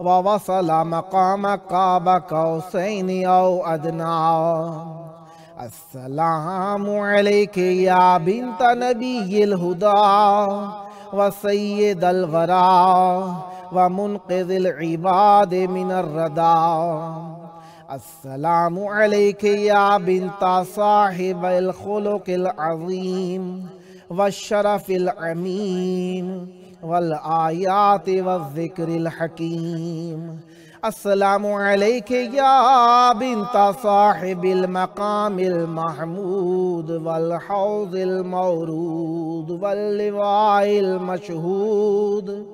ووصل مقام قاب قوسين أو أدنى. السلام عليك يا بنت نبي الهدى وسيد الورى ومنقذ العباد من الردى. السلام عليك يا بنت صاحب الخلق العظيم والشرف العميم والآيات والذكر الحكيم. السلام عليك يا بنت صاحب المقام المحمود والحوض المورود واللواء المشهود.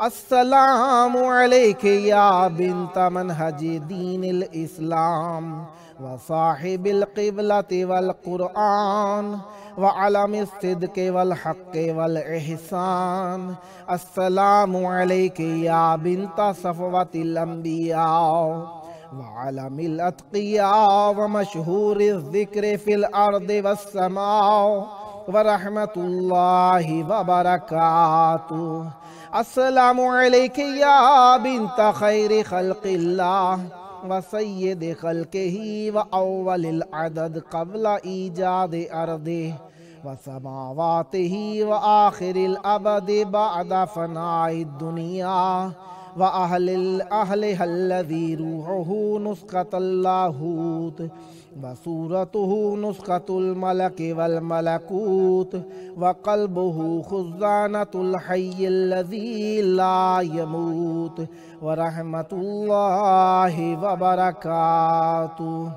السلام عليك يا بنت منهج دين الإسلام وصاحب القبلة والقرآن وعلم الصدق والحق والإحسان. السلام عليك يا بنت صفوة الأنبياء وعلم الأتقياء ومشهور الذكر في الأرض والسماء ورحمة الله وبركاته. السلام عليك يا بنت خير خلق الله وسيد خلقه وأول العدد قبل إيجاد أرضه وسماواته وآخر الأبد بعد فناء الدنيا وأهلها الذي روحه نسخة اللاهوت وصورته نسخة الملك والملكوت وقلبه خزانة الحي الذي لا يموت ورحمة الله وبركاته.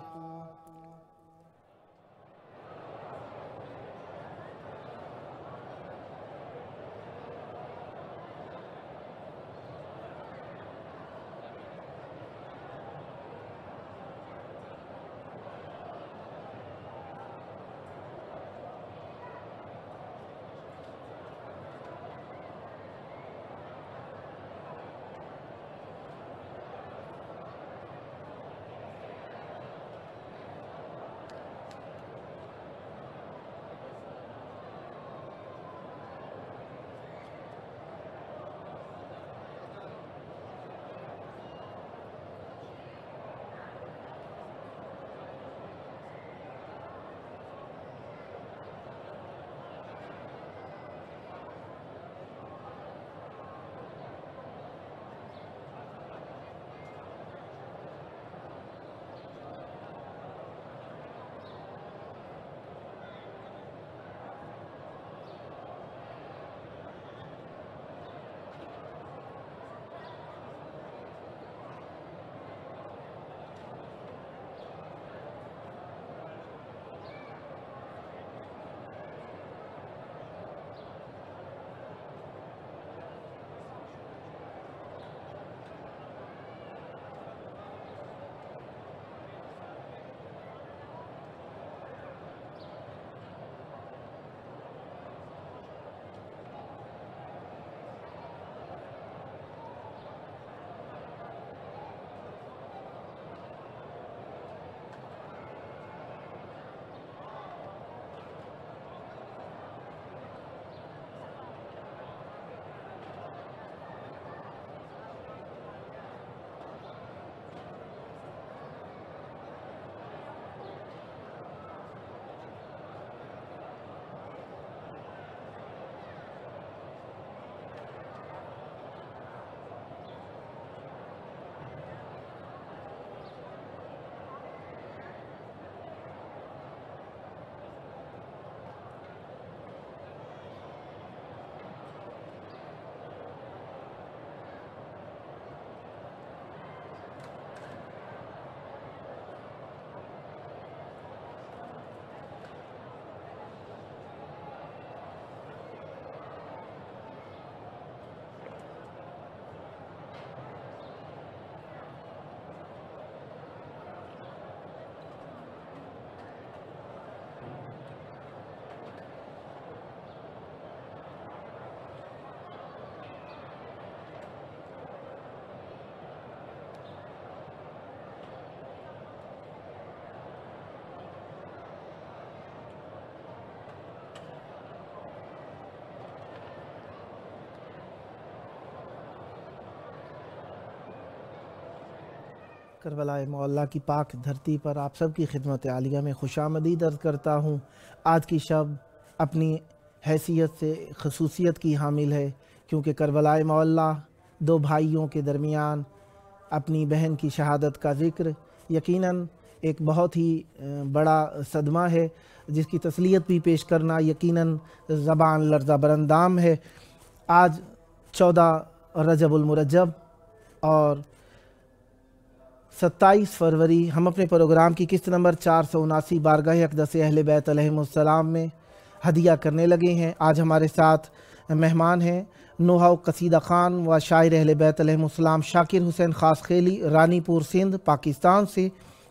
کربلا معلیٰ کی پاک دھرتی پر آپ سب کی خدمت عالیہ میں خوش آمدید عرض کرتا ہوں۔ آج کی شب اپنی حیثیت سے خصوصیت کی حامل ہے، کیونکہ کربلا معلیٰ دو بھائیوں کے درمیان اپنی بہن کی شہادت کا ذکر یقیناً ایک بہت ہی بڑا صدمہ ہے، جس کی تسلیت بھی پیش کرنا یقیناً زبان لرزہ براندام ہے۔ آج 14 رجب المرجب اور 27 فروری ہم اپنے پروگرام کی قسط نمبر 479 بارگاہ اقدس اہل بیت علیہم السلام میں ہدیہ کرنے لگے ہیں۔ آج ہمارے ساتھ مہمان ہیں نوحہ و قصیدہ خان و شاعر اہل بیت علیہم السلام شاکر حسین خاص خیلی، رانی پور سندھ پاکستان سے،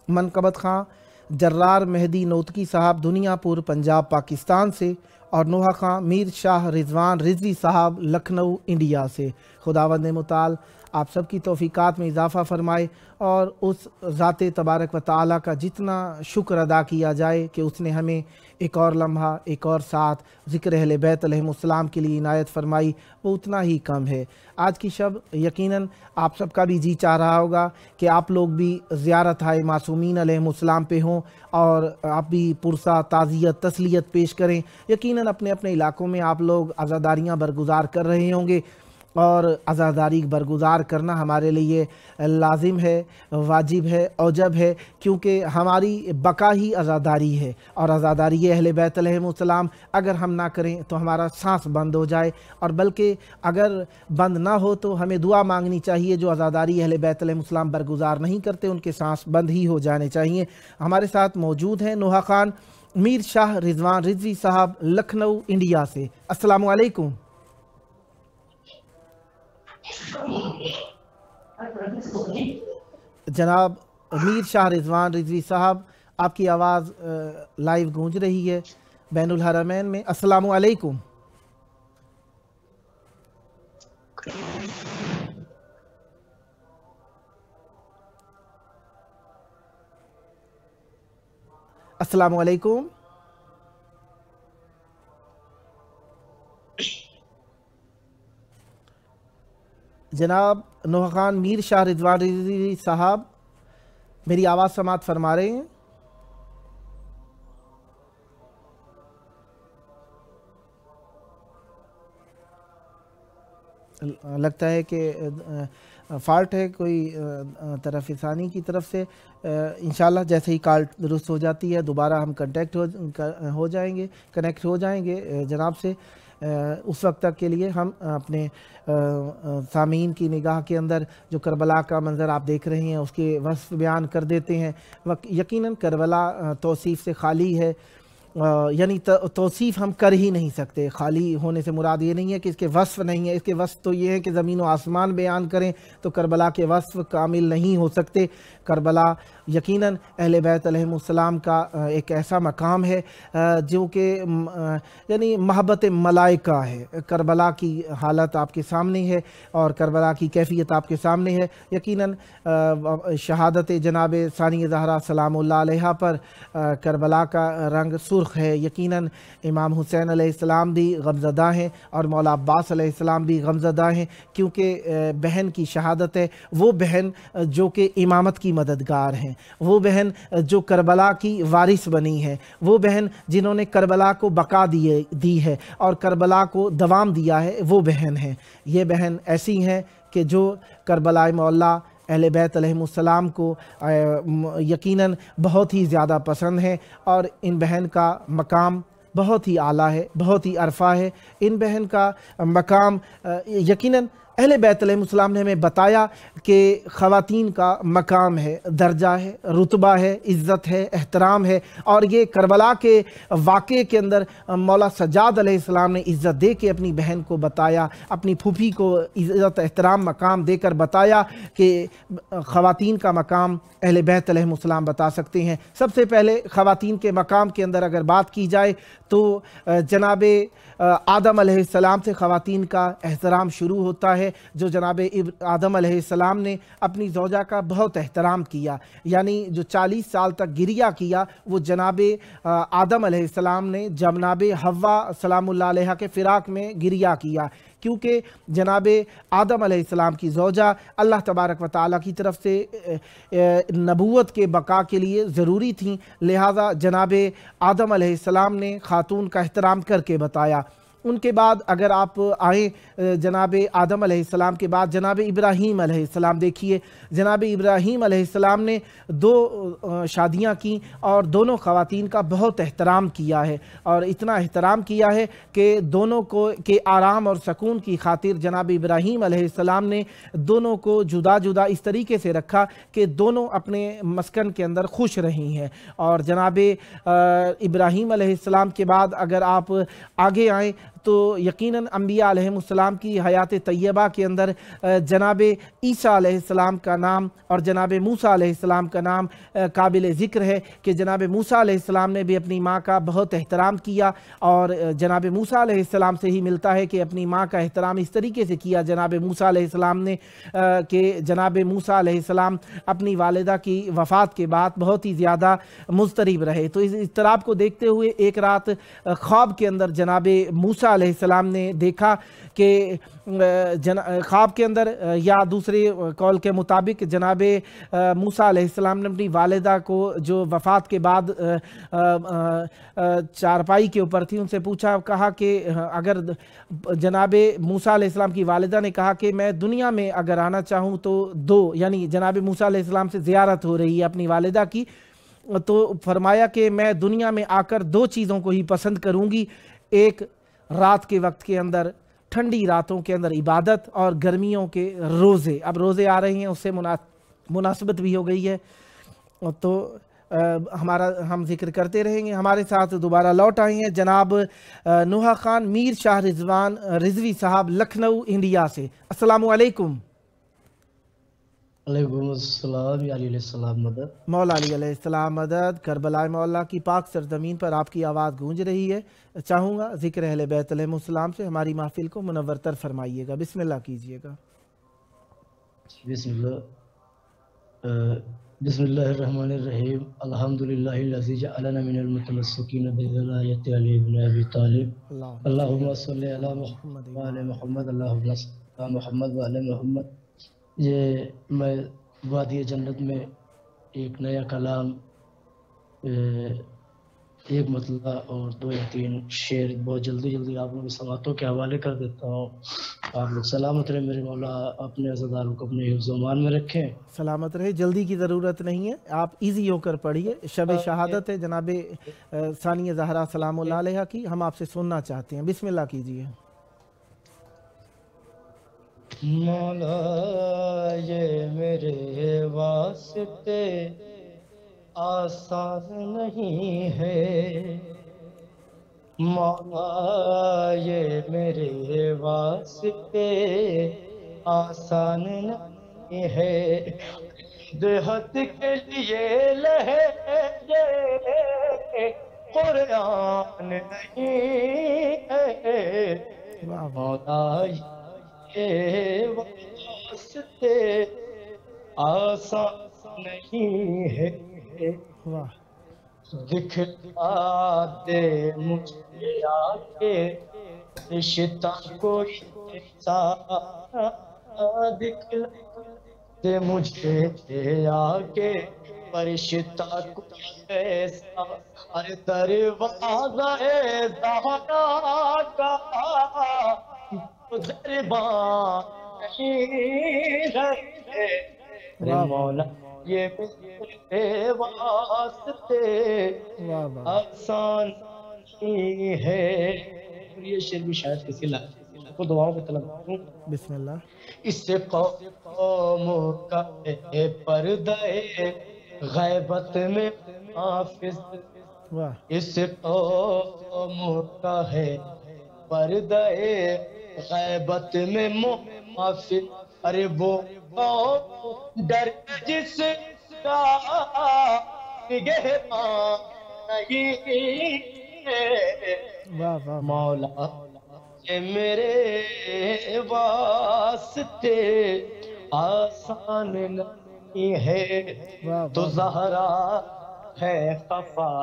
منقبت خان جرار مہدی نوتکی صاحب دنیا پور پنجاب پاکستان سے، اور نوحہ خان میر شاہ رضوان رضوی صاحب لکھنؤ انڈیا سے۔ خداوند متعال آپ سب کی توفیقات میں اضافہ فرمائے، اور اس ذات تبارک و تعالیٰ کا جتنا شکر ادا کیا جائے کہ اس نے ہمیں ایک اور لمحہ، ایک اور ساتھ ذکر اہل بیت علیہم السلام کے لیے عنایت فرمائی، وہ اتنا ہی کم ہے۔ آج کی شب یقیناً آپ سب کا بھی جی چاہ رہا ہوگا کہ آپ لوگ بھی زیارت آئے معصومین علیہم السلام پہ ہوں، اور آپ بھی پرسہ تعزیت تسلیت پیش کریں۔ یقیناً اپنے اپنے علاقوں میں آپ لوگ عزاداریاں برگزار کر رہے ہوں گے، اور عزاداری برگزار کرنا ہمارے لیے لازم ہے، واجب ہے، اوجب ہے، کیونکہ ہماری بقا ہی عزاداری ہے، اور عزاداری اہل بیت علیہم السلام اگر ہم نہ کریں تو ہمارا سانس بند ہو جائے، اور بلکہ اگر بند نہ ہو تو ہمیں دعا مانگنی چاہیے۔ جو عزاداری اہل بیت علیہم السلام برگزار نہیں کرتے ان کے سانس بند ہی ہو جانے چاہیے۔ ہمارے ساتھ موجود ہیں نوحہ خان میر شاہ رضوان رضوی صاحب لکھنؤ انڈیا سے۔ السلام علیکم۔ جناب میر شاہ رضوان رضوی صاحب، آپ کی آواز لائیو گونج رہی ہے بین الحرمین میں۔ السلام علیکم۔ السلام علیکم۔ جناب نوحہ خان میر شاہ رضوان رضوی صاحب میری آواز سماعت فرما رہے ہیں؟ لگتا ہے کہ فالٹ ہے کوئی طرف ثانی کی طرف سے۔ انشاءاللہ جیسے ہی کال درست ہو جاتی ہے دوبارہ ہم کنیکٹ ہو جائیں گے جناب سے۔ اس وقت تک کے لیے ہم اپنے سامعین کی نگاہ کے اندر جو کربلا کا منظر آپ دیکھ رہے ہیں اس کے وصف بیان کر دیتے ہیں۔ یقیناً کربلا توصیف سے خالی ہے، یعنی توصیف ہم کر ہی نہیں سکتے۔ خالی ہونے سے مراد یہ نہیں ہے کہ اس کے وصف نہیں ہے، اس کے وصف تو یہ ہے کہ زمین و آسمان بیان کریں تو کربلا کے وصف کامل نہیں ہو سکتے۔ کربلا یقیناً اہل بیت علیہم السلام کا ایک ایسا مقام ہے جو کہ یعنی محبت ملائکہ ہے۔ کربلا کی حالت آپ کے سامنے ہے اور کربلا کی کیفیت آپ کے سامنے ہے۔ یقیناً شہادت جناب ثانی زہرا سلام اللہ علیہ پر کربلا کا رنگ سرخ ہے۔ یقیناً امام حسین علیہ السلام بھی غمزدہ ہیں اور مولا عباس علیہ السلام بھی غمزدہ ہیں، کیونکہ بہن کی شہادت ہے، وہ بہن جو کہ امامت کی مددگار ہیں، وہ بہن جو کربلا کی وارث بنی ہے، وہ بہن جنہوں نے کربلا کو بقا دی ہے اور کربلا کو دوام دیا ہے، وہ بہن ہیں۔ یہ بہن ایسی ہیں کہ جو کربلا معلیٰ اہل بیت علیہم السلام کو یقیناً بہت ہی زیادہ پسند ہے، اور ان بہن کا مقام بہت ہی اعلیٰ ہے، بہت ہی عرفہ ہے۔ ان بہن کا مقام یقیناً اہل بیت علیہم السلام نے ہمیں بتایا کہ خواتین کا مقام ہے، درجہ ہے، رتبہ ہے، عزت ہے، احترام ہے، اور یہ کربلا کے واقعے کے اندر مولا سجاد علیہ السلام نے عزت دے کے اپنی بہن کو بتایا، اپنی پھوپھی کو عزت احترام مقام دے کر بتایا کہ خواتین کا مقام اہل بیت علیہم السلام بتا سکتے ہیں۔ سب سے پہلے خواتین کے مقام کے اندر اگر بات کی جائے تو جناب آدم علیہ السلام سے خواتین کا احترام شروع ہوتا ہے۔ جو جناب آدم علیہ السلام نے اپنی زوجہ کا بہت احترام کیا، یعنی جو 40 سال تک گریہ کیا، وہ جناب آدم علیہ السلام نے جناب حوا سلام اللہ علیہ کے فراق میں گریہ کیا۔ کیونکہ جناب آدم علیہ السلام کی زوجہ اللہ تبارک و تعالیٰ کی طرف سے نبوت کے بقا کے لیے ضروری تھیں، لہٰذا جناب آدم علیہ السلام نے خاتون کا احترام کر کے بتایا۔ ان کے بعد اگر آپ آئیں جناب آدم علیہ السلام کے بعد جناب ابراہیم علیہ السلام، دیکھیے جناب ابراہیم علیہ السلام نے 2 شادیاں کیں اور دونوں خواتین کا بہت احترام کیا ہے، اور اتنا احترام کیا ہے کہ دونوں کو کے آرام اور سکون کی خاطر جناب ابراہیم علیہ السلام نے دونوں کو جدا جدا اس طریقے سے رکھا کہ دونوں اپنے مسکن کے اندر خوش رہی ہیں۔ اور جناب ابراہیم علیہ السلام کے بعد اگر آپ آگے آئیں تو یقیناً انبیاء علیہ السلام کی حیات طیبہ کے اندر جناب عیسیٰ علیہ السلام کا نام اور جناب موسیٰ علیہ السلام کا نام قابل ذکر ہے کہ جناب موسیٰ علیہ السلام نے بھی اپنی ماں کا بہت احترام کیا، اور جناب موسیٰ علیہ السلام سے ہی ملتا ہے کہ اپنی ماں کا احترام اس طریقے سے کیا جناب موسیٰ علیہ السلام نے کہ جناب موسیٰ علیہ السلام اپنی والدہ کی وفات کے بعد بہت ہی زیادہ مضطرب رہے۔ تو اس اضطراب کو دیکھتے ہوئے ایک رات خواب کے اندر جناب موسیٰ علیہ السلام نے دیکھا کہ خواب کے اندر یا دوسرے قول کے مطابق جناب موسیٰ علیہ السلام نے اپنی والدہ کو جو وفات کے بعد چارپائی کے اوپر تھی ان سے پوچھا، کہا کہ اگر جناب موسیٰ علیہ السلام کی والدہ نے کہا کہ میں دنیا میں اگر آنا چاہوں تو یعنی جناب موسیٰ علیہ السلام سے زیارت ہو رہی ہے اپنی والدہ کی، تو فرمایا کہ میں دنیا میں آ کر 2 چیزوں کو ہی پسند کروں گی، ایک رات کے وقت کے اندر ٹھنڈی راتوں کے اندر عبادت، اور گرمیوں کے روزے۔ اب روزے آ رہے ہیں، اس سے مناسبت بھی ہو گئی ہے، تو ہم ذکر کرتے رہیں گے۔ ہمارے ساتھ دوبارہ لوٹ آئے ہیں جناب نوحہ خان میر شاہ رضوان رضوی صاحب لکھنؤ انڈیا سے۔ السلام علیکم۔ علیکم السلام یا علیہ السلام مدد۔ مولا علی علیہ السلام مدد۔ کربلا مولا کی پاک سرزمین پر آپ کی آواز گونج رہی ہے، چاہوں گا ذکر اہل بیت علیہ السلام سے ہماری محفل کو منورتر فرمائیے گا، بسم اللہ کیجئے گا۔ بسم اللہ الرحمن الرحیم۔ الحمدللہ الذی جعلنا من المتمسکین بولایت علی بن ابی طالب، اللہم صلی علی محمد وعلی محمد، اللہم صلی علی محمد وعلی محمد۔ یہ میں وادی جنت میں ایک نیا کلام، ایک مطلع اور 2 یا 3 شعر بہت جلدی آپ لوگ سماعتوں کے حوالے کر دیتا ہوں۔ آپ لوگ سلامت رہے میرے مولا، اپنے عزاداروں کو اپنے حفظ و امان میں رکھیں۔ سلامت رہے، جلدی کی ضرورت نہیں ہے، آپ ایزی ہو کر پڑھیے۔ شب شہادت ہے جناب ثانیہ زہرا سلام اللہ علیہ کی، ہم آپ سے سننا چاہتے ہیں، بسم اللہ کیجئے۔ مولا یہ میرے واسطے آسان نہیں ہے، مولا یہ میرے واسطے آسان نہیں ہے، دیہت کے لیے لہجے قرآن نہیں ہے، مولا یہ واسطے آسان نہیں ہے، دکھلا دے مجھے آ کے رشتہ کوئی ایسا، دکھلا دے مجھے آ کے رشتہ کوئی ایسا، ہر دروازہ زہرا کا دربان نہیں رہے، مولا یہ میرے واسطے آسان نہیں ہے۔ یہ شعر بھی شاید کسی لائق کو دعاؤں کو طلب کروں۔ بسم اللہ۔ اس قوم کا ہے پردہ غیبت میں حافظ، اس قوم کا ہے پردہ غیبت میں محافظ، ارے وہ ڈر جس کا نگہبان نہیں ہے، مولا یہ میرے واسطے آسان نہیں ہے، تو زہرا ہے خفا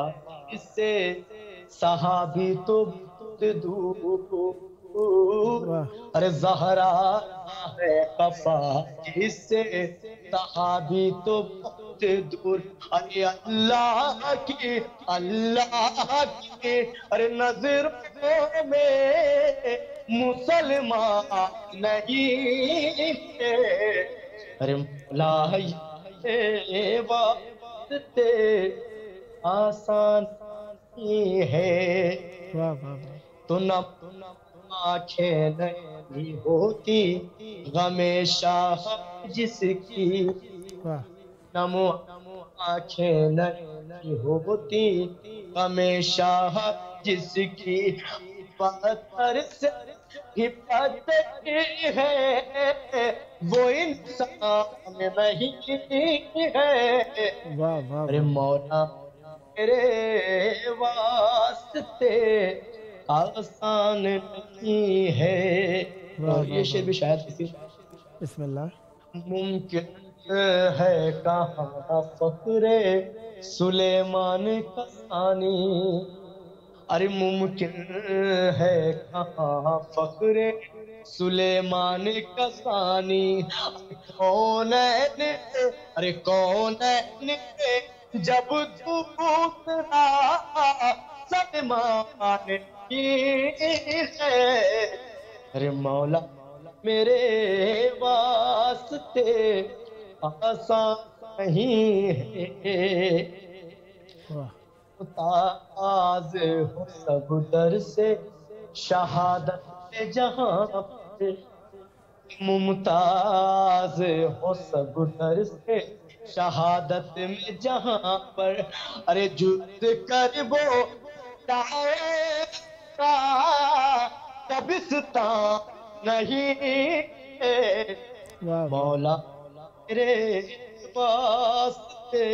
اس سے صحابی تو دور، ارے زہرا ہے قفا جس سے صحابی تو بہت دور. ارے اللہ کی ارے نظروں میں مسلمان نہیں ہے. ارے مولا یہ واسطے آسان نہیں ہے. تو نہ آنکھیں نہیں ہوتی غم شاہ جس کی, نمو آنکھیں نہیں ہوتی غم شاہ جس کی, پتھر سے ہپتی ہے وہ انسان نہیں ہے. ارے مولا تیرے واسطے آسان نہیں ہے. اور یہ شعر بھی شاید کسی بسم اللہ. ممکن ہے کہاں فخر سلیمان کا ثانی, ارے ممکن ہے کہاں فخر سلیمان کا ثانی. کونین ارے کونین جب دوسرا سلمان کی ہے. ارے مولا میرے واسطے آسان نہیں ہے. ممتاز ہو سب در سے شہادت جہاں پر, ممتاز ہو سب در سے شہادت میں جہاں پر. ارے جد کر وہ کبستان نہیں ہے. مولا میرے واسطے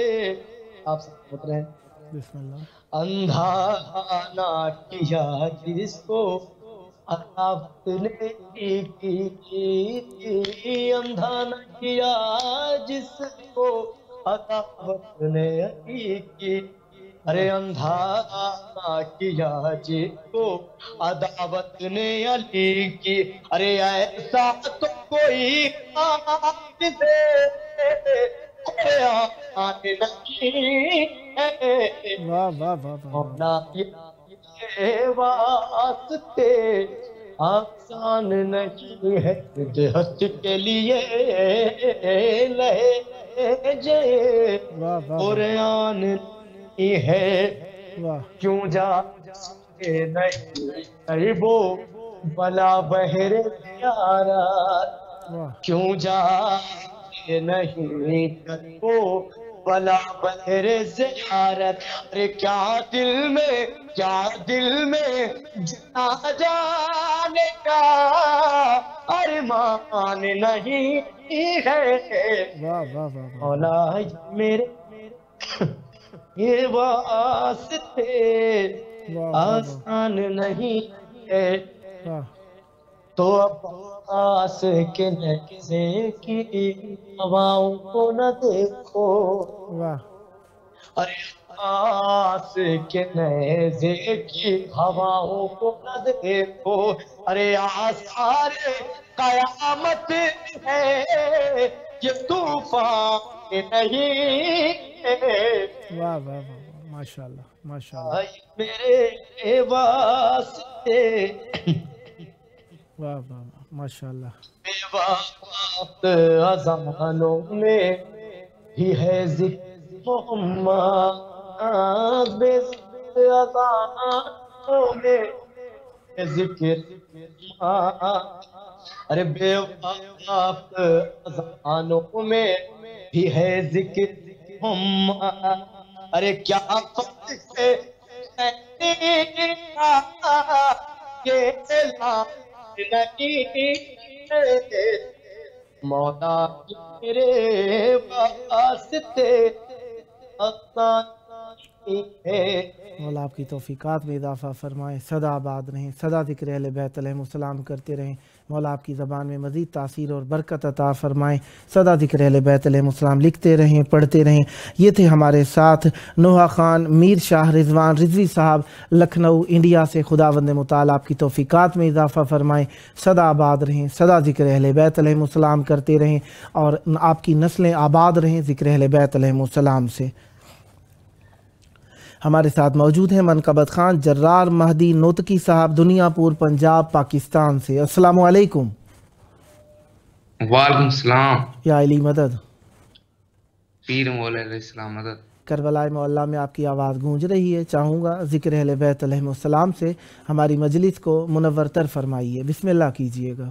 آپ سب پوچھ رہے ہیں. بسم اللہ. اندھا نہ کیا جس کو عداوت نے کی, اندھا نہ کیا جس کو عداوت نے کی. ارے اندھا نہ کیا جس کو عداوت نے علی کی. ارے ایسا تو کوئی حافظ قرآن نہیں ہے. مولا یہ واسطے آسان نہیں ہے. جہت کے لیے لہجے قرآن نہیں ہے. کیوں جا نہیں وہ بلا بہر پیارا, کیوں جا نہیں وہ بلا بہر زیارت. ارے کیا دل میں جنا جانے کا ارمان نہیں ہے. مولا میرے یہ واسطے آسان نہیں ہے. تو عباس کے نیزے کی ہواؤں کو نہ دیکھو, ارے عباس کے نیزے کی ہواؤں کو نہ دیکھو. ارے آثار قیامت ہے یہ طوفان نہیں ہے. ماشاء اللہ ماشاء اللہ. میرے واسطے ماشاء اللہ. بے وقت اذانوں میں بھی ہے ذکر محمد, بے وقت اذانوں میں ہے ذکر محمد. ارے بے وقت اذانوں میں بھی ہے ذکر محمد. ارے کیا فرق ہے یہ مولا میرے واسطے آسان ہے. مولا آپ کی توفیقات میں اضافہ فرمائے, سدا آباد رہیں, سدا ذکر اہل بیت علیہ السلام کرتے رہیں. مولا آپ کی زبان میں مزید تاثیر اور برکت عطا فرمائیں۔ سدا ذکر اہل بیت علیہ السلام لکھتے رہیں، پڑھتے رہیں۔ یہ تھے ہمارے ساتھ نوحہ خان میر شاہ رضوان رضوی صاحب لکھنؤ انڈیا سے۔ خداوند متعال آپ کی توفیقات میں اضافہ فرمائیں، سدا آباد رہیں، سدا ذکر اہل بیت علیہ السلام کرتے رہیں اور آپ کی نسلیں آباد رہیں ذکر اہل بیت علیہ السلام سے۔ ہمارے ساتھ موجود ہیں منقبت خان جرار مہدی نوتکی صاحب دنیا پور پنجاب پاکستان سے۔ السلام علیکم۔ وعلیکم السلام۔ یا علی مدد، پیر مولا علیہ السلام مدد۔ کربلا معلیٰ میں آپ کی آواز گونج رہی ہے، چاہوں گا ذکر اہل بیت علیہ السلام سے ہماری مجلس کو منورتر فرمائیے، بسم اللہ کیجئے گا۔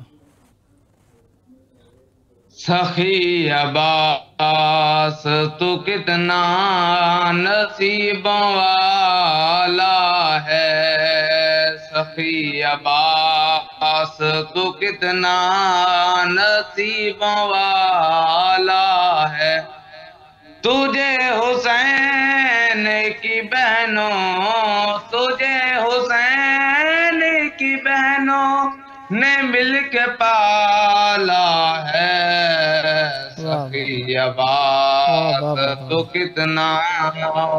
سخی عباس تو کتنا نصیبوں والا ہے، سخی عباس تو کتنا نصیبوں والا ہے، تجھے حسین کی بہنوں، تجھے حسین کی بہنوں نے مل کے پالا ہے، سخی عباس تو کتنا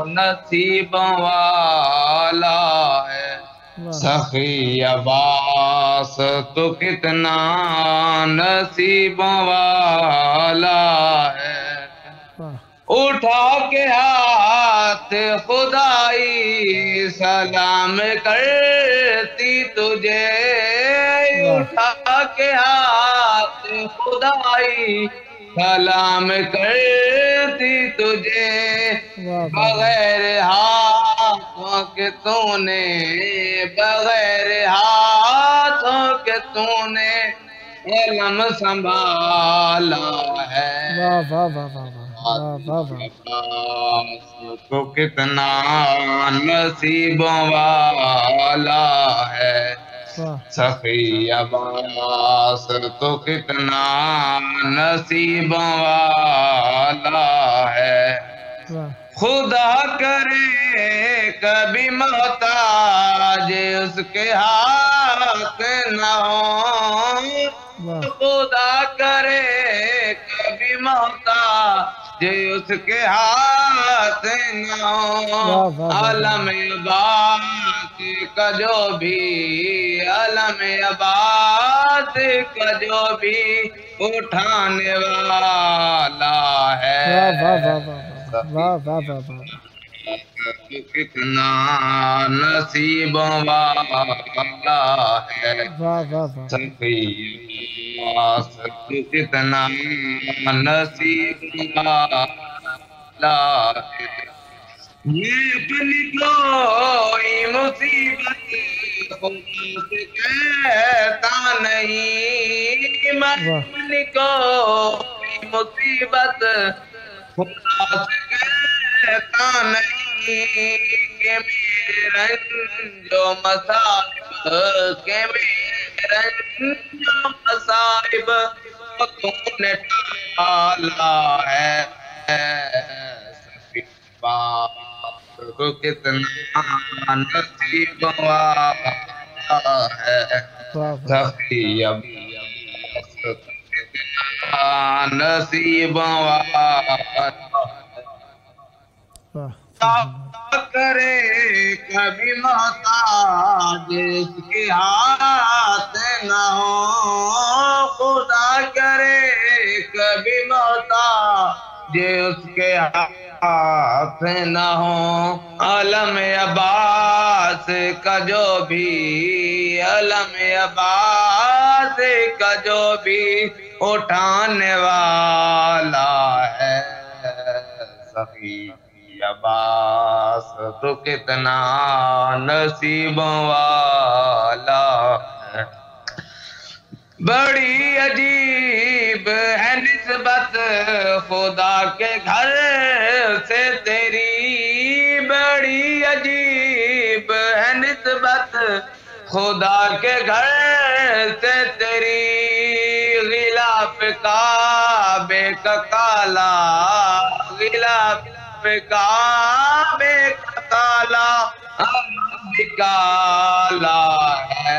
نصیبوں والا ہے، سخی عباس تو کتنا نصیبوں والا ہے، اٹھا کے ہاتھ خدائی سلام کرتی تجھے، اٹھا کے ہاتھ خدائی سلام کرتی تجھے، بغیر ہاتھوں کے تو نے، بغیر ہاتھوں کے تو نے علم سنبھالا ہے، واہ واہ واہ واہ واہ واہ واہ، تو کتنا نصیبوں والا ہے، سخی عباس تو کتنا نصیبوں والا ہے، خدا کرے کبھی محتاج اس کے ہاتھ نہ ہو، خدا کرے کبھی محتاج اس کے ہاتھ نہ ہو، عالم عباس کا جو بھی، عالم عباس کا جو بھی اٹھانے والا ہے، واہ واہ واہ واہ، کتنا نصیبوں والا ہے، سخی عباس کتنا نصیبوں والا ہے، یہ اپنی کوئی مصیبت خدا سے کہتا نہیں، میں اپنی کوئی مصیبت خدا سے کہتا نہیں، کہ میرے رنج و مصائب، کہ میرے رنج و مصائب تو نے ٹالا ہے، سخی عباس تو کتنا نصیبوں والا ہے، سخی عباس تو کتنا نصیبوں والا کرے کبھی محتاج اس کے ہاتھ نہ ہو، خدا کرے کبھی محتاج اس کے ہاتھ نہ ہو، عالم عباس کا جو بھی، عالم عباس کا جو بھی اٹھانے والا ہے، سخی عباس تو کتنا نصیبوں والا ہے، بڑی عجیب ہے نسبت خدا کے گھر سے تیری، بڑی عجیب ہے نسبت خدا کے گھر سے تیری، غلاف کعبے کا کالا، غلاف کعبے کا کالا اب بھی کالا ہے،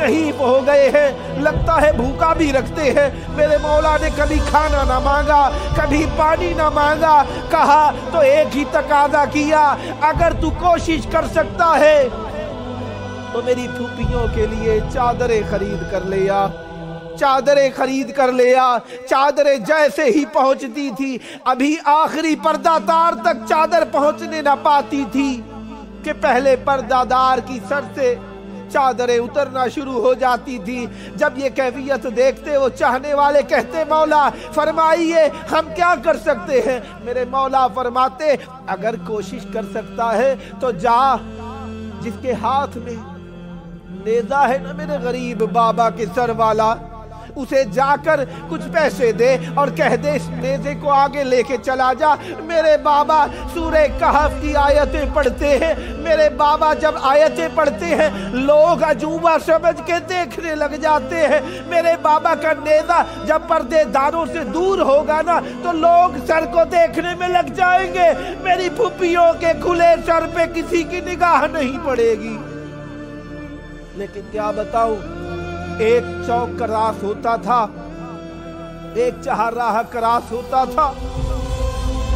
نحیف ہو گئے ہیں، لگتا ہے بھوکا بھی رکھتے ہیں۔ میرے مولا نے کبھی کھانا نہ مانگا، کبھی پانی نہ مانگا، کہا تو ایک ہی تقاضا کیا، اگر تو کوشش کر سکتا ہے تو میری پھوپھیوں کے لیے چادریں خرید کر لے آ۔ چادریں خرید کر لے آ۔ چادریں جیسے ہی پہنچتی تھی، ابھی آخری پردہ دار تک چادر پہنچنے نہ پاتی تھی کہ پہلے پردہ دار کی سر سے چادریں اترنا شروع ہو جاتی تھی۔ جب یہ کیفیت دیکھتے وہ چاہنے والے کہتے مولا فرمائیے ہم کیا کر سکتے ہیں؟ میرے مولا فرماتے اگر کوشش کر سکتا ہے تو جا، جس کے ہاتھ میں نیزہ ہے نا میرے غریب بابا کے سر والا، اسے جا کر کچھ پیسے دے اور کہہ دے اس نیزے کو آگے لے کے چلا جا۔ میرے بابا سورہ کہف کی آیتیں پڑھتے ہیں، میرے بابا جب آیتیں پڑھتے ہیں لوگ عجوبہ سمجھ کے دیکھنے لگ جاتے ہیں۔ میرے بابا کا نیزہ جب پردے داروں سے دور ہوگا نا تو لوگ سر کو دیکھنے میں لگ جائیں گے، میری پھوپھیوں کے کھلے سر پہ کسی کی نگاہ نہیں پڑے گی۔ لیکن کیا بتاؤں، ایک چوک کراس ہوتا تھا، ایک چہارراہ کراس ہوتا تھا،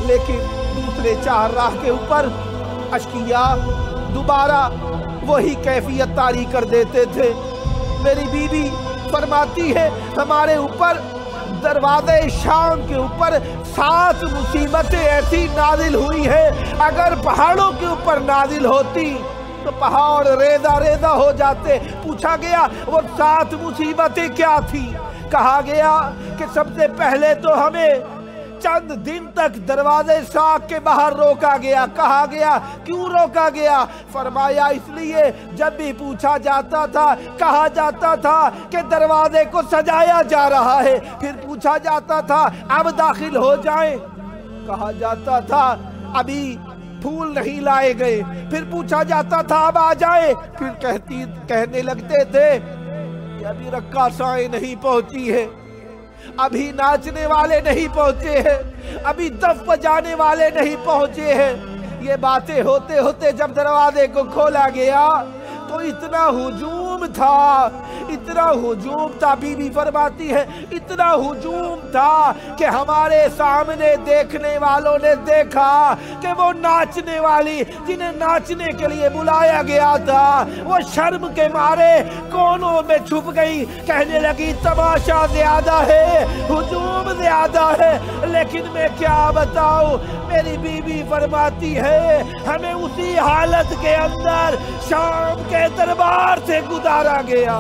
لیکن دوسرے چہارراہ کے اوپر اشقیاء دوبارہ وہی کیفیت طاری کر دیتے تھے۔ میری بیوی فرماتی ہے ہمارے اوپر دروازے شام کے اوپر 7 مصیبتیں ایسی نازل ہوئی ہیں، اگر پہاڑوں کے اوپر نازل ہوتی تو پہاڑ ریزہ ریزہ ہو جاتے۔ پوچھا گیا وہ 7 مصیبتیں کیا تھی؟ کہا گیا کہ سب سے پہلے تو ہمیں چند دن تک دروازے ساکھ کے باہر روکا گیا۔ کہا گیا کیوں روکا گیا؟ فرمایا اس لیے جب بھی پوچھا جاتا تھا کہا جاتا تھا کہ دروازے کو سجایا جا رہا ہے، پھر پوچھا جاتا تھا اب داخل ہو جائیں، کہا جاتا تھا ابھی پھول نہیں لائے گئے، پھر پوچھا جاتا تھا اب آ جائے، پھر کہنے لگتے تھے کہ ابھی رقاصائیں نہیں پہنچی ہے، ابھی ناچنے والے نہیں پہنچے ہیں، ابھی دف بجانے والے نہیں پہنچے ہیں۔ یہ باتیں ہوتے ہوتے جب دروازے کو کھولا گیا تو اتنا ہجوم تھا، اتنا ہجوم تھا، بی بی فرماتی ہے اتنا ہجوم تھا کہ ہمارے سامنے دیکھنے والوں نے دیکھا کہ وہ ناچنے والی جنہیں ناچنے کے لیے بلایا گیا تھا وہ شرم کے مارے کونوں میں چھپ گئی، کہنے لگی تماشا زیادہ ہے، ہجوم زیادہ ہے۔ لیکن میں کیا بتاؤں، میری بی بی فرماتی ہے ہمیں اسی حالت کے اندر شام کے دربار سے گزارا گیا۔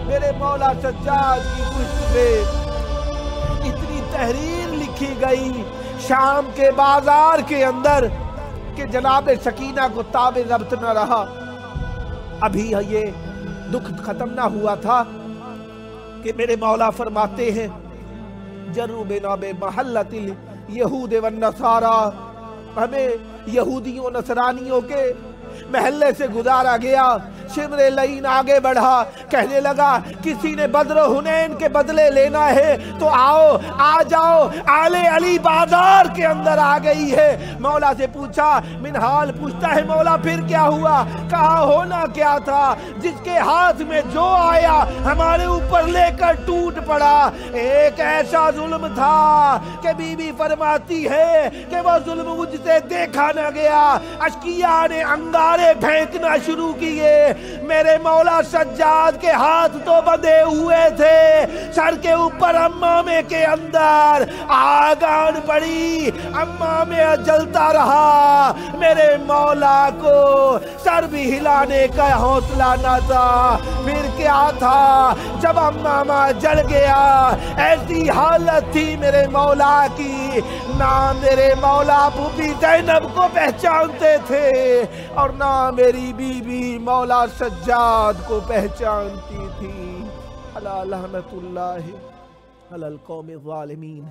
میرے مولا سجاد کی پشت پہ اتنی تحریر لکھی گئی شام کے بازار کے اندر کہ جناب سکینہ کو تاب ضبط نہ رہا۔ ابھی یہ دکھ ختم نہ ہوا تھا کہ میرے مولا فرماتے ہیں جرو بناب محلت الیہود والنصارى، ہمیں یہودیوں نصرانیوں کے محلے سے گزارا گیا۔ شمر لعین آگے بڑھا، کہنے لگا کسی نے بدر و حنین کے بدلے لینا ہے تو آؤ، آ جاؤ، آل علی بازار کے اندر آ گئی ہے۔ مولا سے پوچھا، منہال پوچھتا ہے مولا پھر کیا ہوا؟ کہا ہونا کیا تھا، جس کے ہاتھ میں جو آیا ہمارے اوپر لے کر ٹوٹ پڑا۔ ایک ایسا ظلم تھا کہ بی بی فرماتی ہے کہ وہ ظلم مجھ سے دیکھا نہ گیا، اشقیاء نے انگارے پھینکنا شروع کیے۔ میرے مولا سجاد کے ہاتھ تو بندھے ہوئے تھے، سر کے اوپر امامے کے اندر آگ آن پڑی، امامے جلتا رہا۔ میرے مولا کو سر بھی ہلانے کا حوصلہ نہ تھا۔ پھر کیا تھا جب امامہ جل گیا، ایسی حالت تھی میرے مولا کی، نہ میرے مولا بھوپی زینب کو پہچانتے تھے اور نہ میری بی بی مولا سجاد کو پہچانتی تھی۔ الا لعنت اللہ علی القوم الظالمین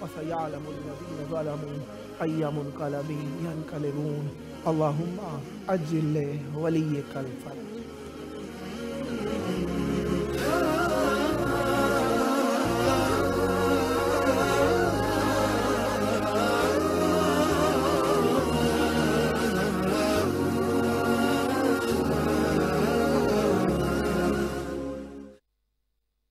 وسیعلم الذین ظلموا ای منقلب ینقلبون۔ اللہم عجل ولیک الفرج۔